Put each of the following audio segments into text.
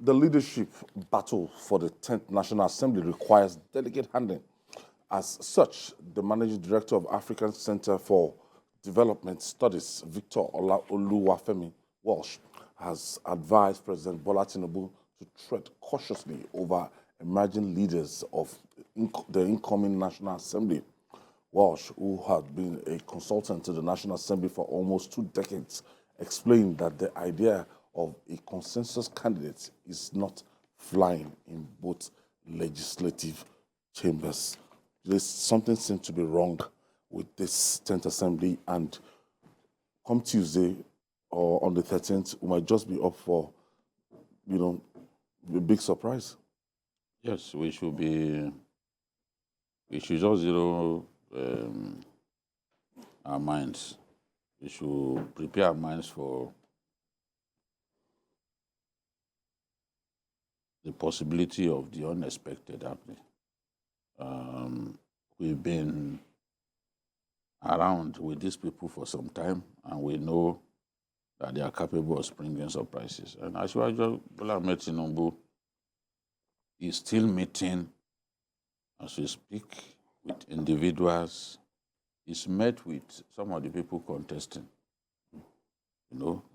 The leadership battle for the 10th National Assembly requires delegate handling. As such, the Managing Director of African Center for Development Studies, Victor Oluwafemi Walsh, has advised President Bola Tinubu to tread cautiously over emerging leaders of the incoming National Assembly. Walsh, who had been a consultant to the National Assembly for almost 2 decades, explained that the idea of a consensus candidate is not flying in both legislative chambers. Something seems to be wrong with this 10th Assembly, and come Tuesday or on the 13th, we might just be up for, a big surprise. Yes, we should just zero our minds. We should prepare our minds for the possibility of the unexpected happening. We've been around with these people for some time, and we know that they are capable of springing surprises. And as usual, Bola Ahmed Tinubu is still meeting, as we speak, with individuals. He's met with some of the people contesting,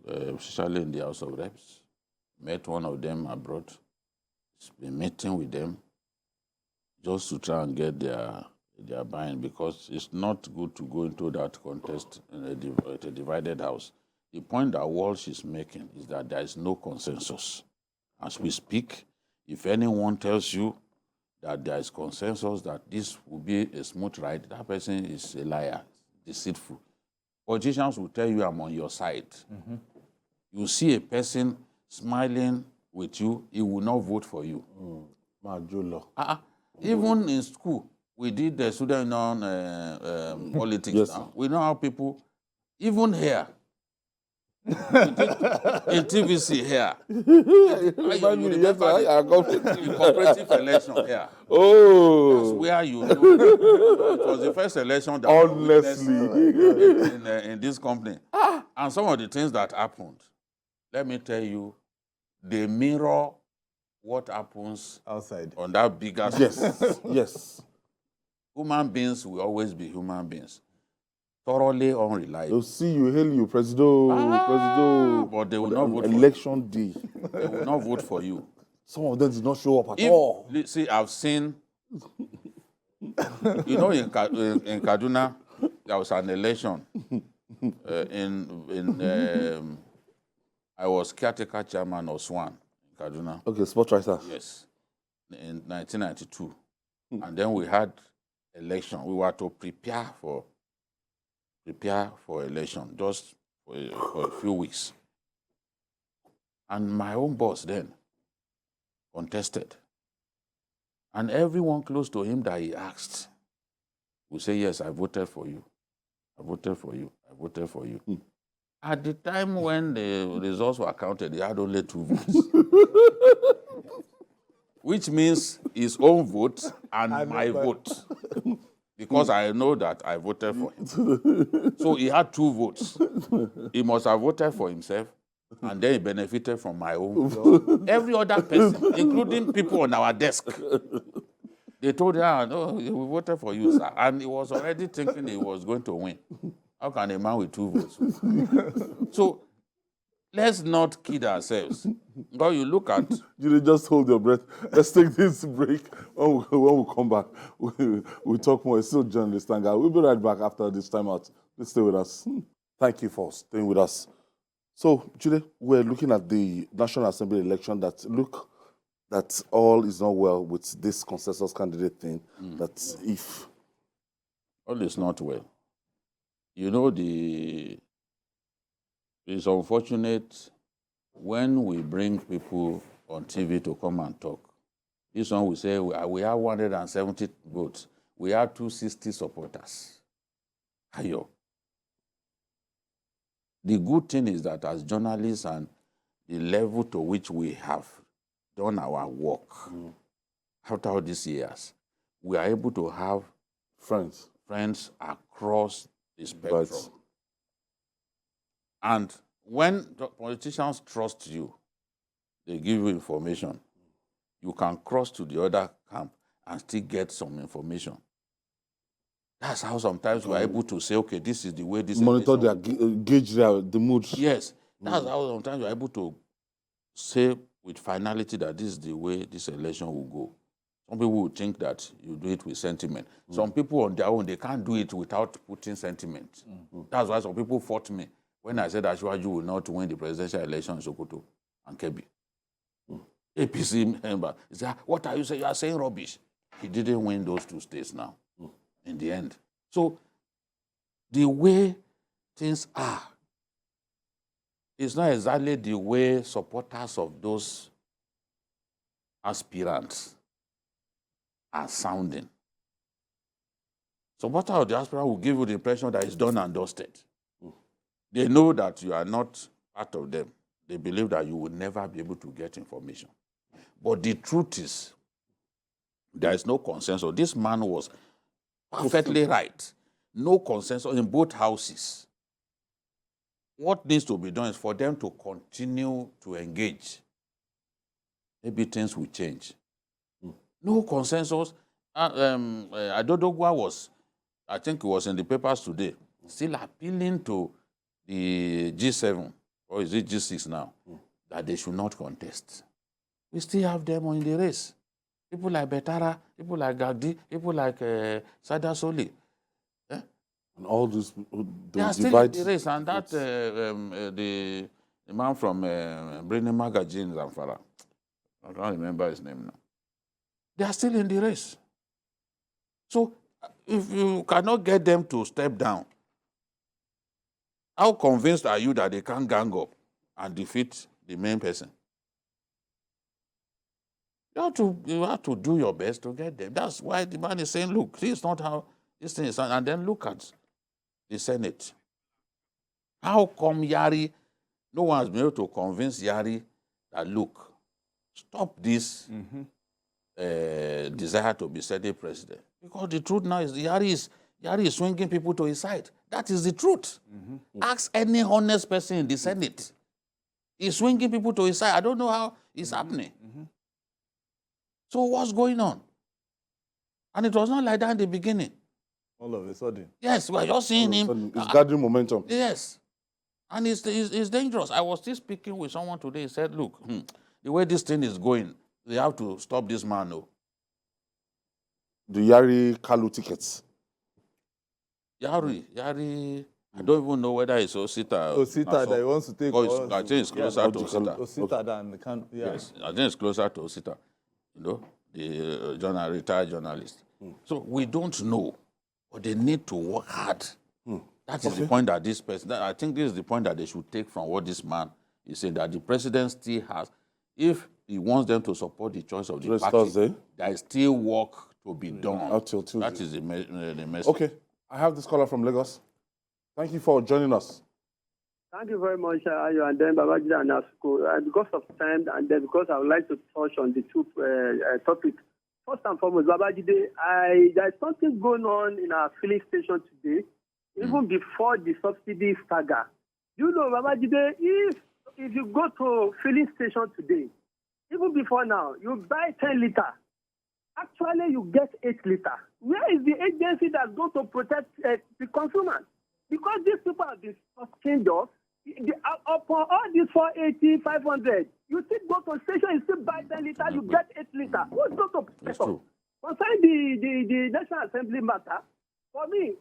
especially in the House of Reps. Met one of them abroad. He's been meeting with them just to try and get their buy-in, because it's not good to go into that contest in a divided house. The point that Walsh is making is that there is no consensus. As we speak, if anyone tells you that there is consensus that this will be a smooth ride, that person is a liar, deceitful. Politicians will tell you, I'm on your side. Mm-hmm. You see a person smiling with you, he will not vote for you. Even in school, we did the student on politics. Yes. Now. We know how people, even here, in TVC here, the cooperative election here. Oh, that's where you know it was the first election that honestly in this company. And some of the things that happened, let me tell you, they mirror what happens outside on that bigger yes, scale. yes. Human beings will always be human beings. Thoroughly unreliable. They'll see you, hail you, Presido. But they will not vote for you. Election day. They will not vote for you. Some of them did not show up at all. See, I've seen, in Kaduna, there was an election. I was caretaker chairman of SWAN in Kaduna. Okay, sport writer. Yes, in 1992. And then we had election. We were to prepare for election just for a few weeks. And my own boss then contested. And everyone close to him that he asked will say, yes, I voted for you. I voted for you. I voted for you. At the time when the results were counted, he had only 2 votes. Which means his own vote and my vote. Because I know that I voted for him. So he had 2 votes. He must have voted for himself, and then he benefited from my own vote. Every other person, including people on our desk, they told him, no, we voted for you, sir. And he was already thinking he was going to win. How can a man with 2 votes? So let's not kid ourselves. Because you look at... You just hold your breath. Let's take this break. When we come back, we'll talk more. It's still journalist Tanga. We'll be right back after this time out. Please stay with us. Thank you for staying with us. So, Jude, we're looking at the National Assembly election that all is not well with this consensus candidate thing. That if... All is not well. You know, it's unfortunate when we bring people on TV to come and talk. This one will say, we have 170 votes. We have 260 supporters. Ayo. The good thing is that as journalists and the level to which we have done our work after all these years, we are able to have friends across the spectrum. And when politicians trust you, they give you information, you can cross to the other camp and still get some information. That's how sometimes we are able to say, okay, this is the way this Monitor election gauge the mood. Yes, that's how sometimes you're able to say with finality that this is the way this election will go. Some people will think that you do it with sentiment. Some people on their own, they can't do it without putting sentiment. That's why some people fought me when I said that Ashwaju will not win the presidential election in Sokoto and Kebbi. APC member, he said, what are you saying? You are saying rubbish. He didn't win those 2 states now in the end. So the way things are, it's not exactly the way supporters of those aspirants are sounding. Supporters of the aspirant will give you the impression that it's done and dusted. They know that you are not part of them. They believe that you will never be able to get information. But the truth is, there is no consensus. This man was perfectly right. No consensus in both houses. What needs to be done is for them to continue to engage. Maybe things will change. No consensus. Adodogwa was, I think it was in the papers today, still appealing to the G7, or is it G6 now, that they should not contest. We still have them in the race. People like Betara, people like Gagdi, people like Sada Soli. And all those They are still in the race, and that the man from Brini Magazine, Zamfara, I can't remember his name now. They are still in the race. So if you cannot get them to step down, how convinced are you that they can gang up and defeat the main person? You have to do your best to get them. That's why the man is saying, look, this is not how this thing is. And then look at the Senate. How come Yari, no one has been able to convince Yari that, look, stop this desire to be Senate president? Because the truth now is Yari is swinging people to his side. That is the truth. Ask any honest person in the Senate. He's swinging people to his side. I don't know how it's happening. So what's going on? And it was not like that in the beginning. All of a sudden. Yes, we're just seeing him. It's gathering momentum. Yes. And it's dangerous. I was still speaking with someone today. He said, look, the way this thing is going, they have to stop this man. No. The Yari Kalu tickets. Yari, I don't even know whether it's Osita. Osita that he wants to take. I think it's closer to Osita. Osita than the can. Yeah. Yes, I think it's closer to Osita. You know, the retired journalist. So we don't know, but they need to work hard. That is the point that this person, I think this is the point that they should take from what this man is saying, that the president still has, if he wants them to support the choice of the party, there is still work to be done. Until Tuesday. That is the message. Okay, I have this caller from Lagos. Thank you for joining us. Thank you very much, Ayo, and then Babajide and Asuko. Because of time, and then because I would like to touch on the two topics. First and foremost, Babajide, there's something going on in our filling station today, even before the subsidy saga. You know, Babajide, if you go to filling station today, even before now, you buy 10 liters. Actually, you get 8 liters. Where is the agency that's going to protect the consumer? Because these people have been sustained us. Upon all these 480, 500, you still go to station, you still buy 10 liters, you get 8 liters. Who's going to protect us? Concerning the National Assembly matter, for me,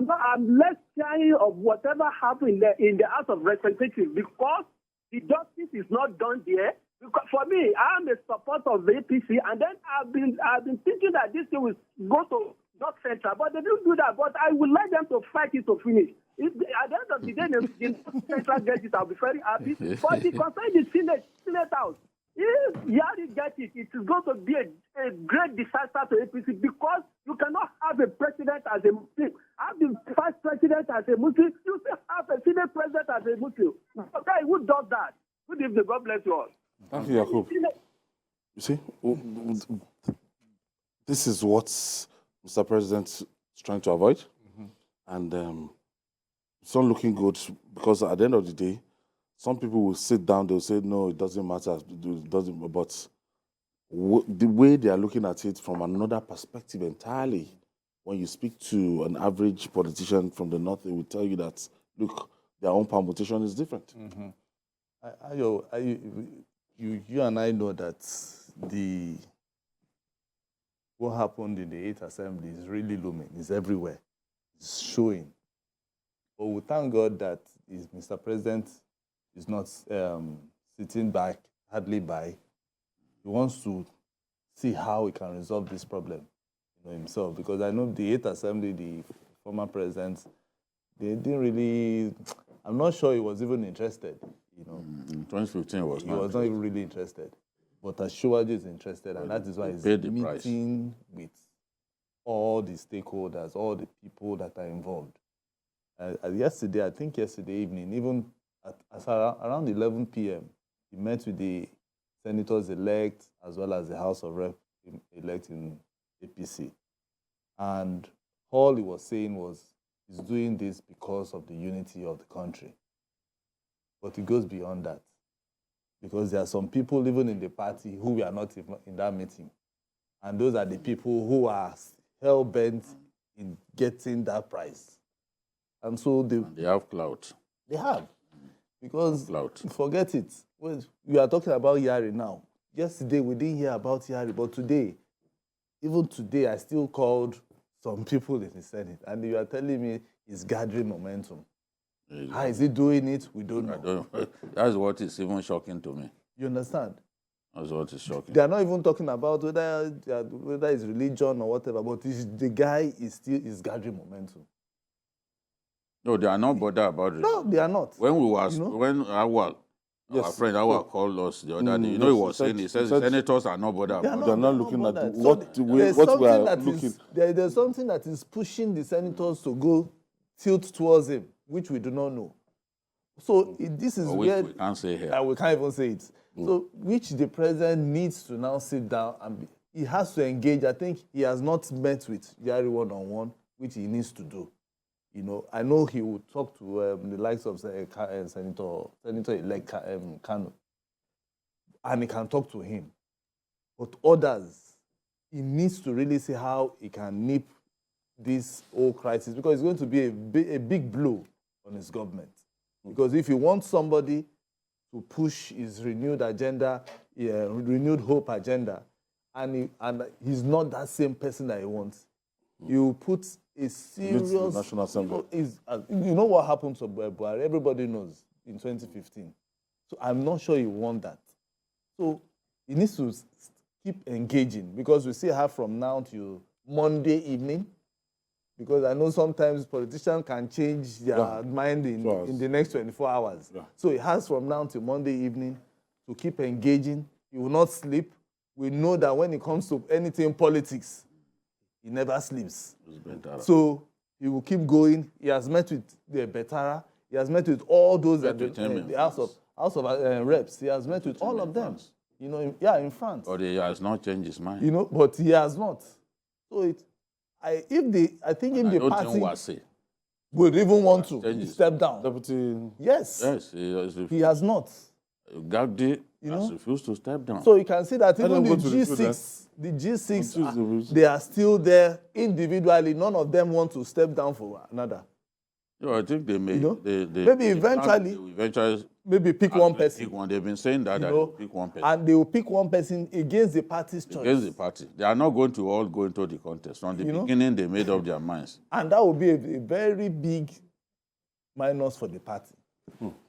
I'm less caring of whatever happened in the House of Representatives because the justice is not done there. Because for me, I am a supporter of the APC, and then I've been thinking that this thing will go to North Central, but they didn't do that. But I would like them to fight it to finish. If at the end of the day, the North Central gets it, I'll be very happy. But the concern the Senate House, if Yari gets it, it is going to be a great disaster to APC because you cannot have a president as a Muslim, have the vice president as a Muslim, you still have a Senate president as a Muslim. Okay, who does that? Good evening, God bless you all. Thank you, Yakub. You see, this is what Mr. President is trying to avoid. And it's not looking good because at the end of the day, some people will sit down, they'll say, no, it doesn't matter, it doesn't, but the way they are looking at it from another perspective entirely, when you speak to an average politician from the north, they will tell you that, look, their own permutation is different. You and I know that what happened in the 8th Assembly is really looming. It's everywhere. It's showing. But we thank God that Mr. President is not sitting back, hardly by. He wants to see how he can resolve this problem, himself. Because I know the 8th Assembly, the former president, they didn't really. I'm not sure he was even interested. In 2015, he was not even really interested. But Asiwaju is interested, and that is why he's meeting with all the stakeholders, all the people that are involved. Yesterday, I think yesterday evening, even around 11 p.m., he met with the senators-elect as well as the House of Rep-elect in APC. And all he was saying was he's doing this because of the unity of the country. But it goes beyond that. Because there are some people even in the party who were not even in that meeting. And those are the people who are hell-bent in getting that prize. And so they have clout. They have. Because, forget it. We are talking about Yari now. Yesterday, we didn't hear about Yari, but today, even today, I still called some people in the Senate, and you are telling me it's gathering momentum. How is he doing it? We don't know. That's what is even shocking to me. You understand? That's what is shocking. They are not even talking about whether it's religion or whatever, but the guy is gathering momentum. No, they are not bothered about it. No, they are not. When our friend called us the other day, he was saying, he says senators are not bothered about it. They're not looking at what we are looking. There's something that is pushing the senators to go tilt towards him, which we do not know. So this is where we can't say here. We can't even say it. So which the president needs to now sit down and he has to engage. I think he has not met with Yari one-on-one, which he needs to do. I know he would talk to the likes of Senator-elect Kanu, and he can talk to him. But others, he needs to really see how he can nip this whole crisis, because it's going to be a big blow on his government. Because if you want somebody to push his renewed agenda, renewed hope agenda, and he's not that same person that he wants, you put a serious National Assembly. You know what happened to Buhari? Everybody knows in 2015. So I'm not sure you want that. So he needs to keep engaging, because we still have from now till Monday evening. Because I know sometimes politicians can change their mind in the next 24 hours. Yeah. So he has from now till Monday evening to keep engaging. He will not sleep. We know that when it comes to anything politics, he never sleeps. So he will keep going. He has met with the Betara. He has met with all those at the House of Reps. He has met with all of them. In France. But he has not changed his mind. But he has not. So I think if the party would even want to step down. Yes. He has not. Gagdi has refused to step down. So you can see that even the G6, they are still there individually. None of them want to step down for another. I think they may. Maybe eventually maybe pick one person. They've been saying that, they will pick one person. And they will pick one person against the party's choice. Against the party. They are not going to all go into the contest. From the beginning, they made up their minds. And that will be a very big minus for the party.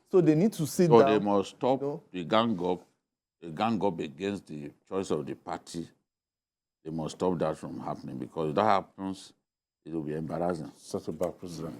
So they need to sit down. So they must stop the gang up against the choice of the party. They must stop that from happening, because if that happens, it will be embarrassing. Such a bad president.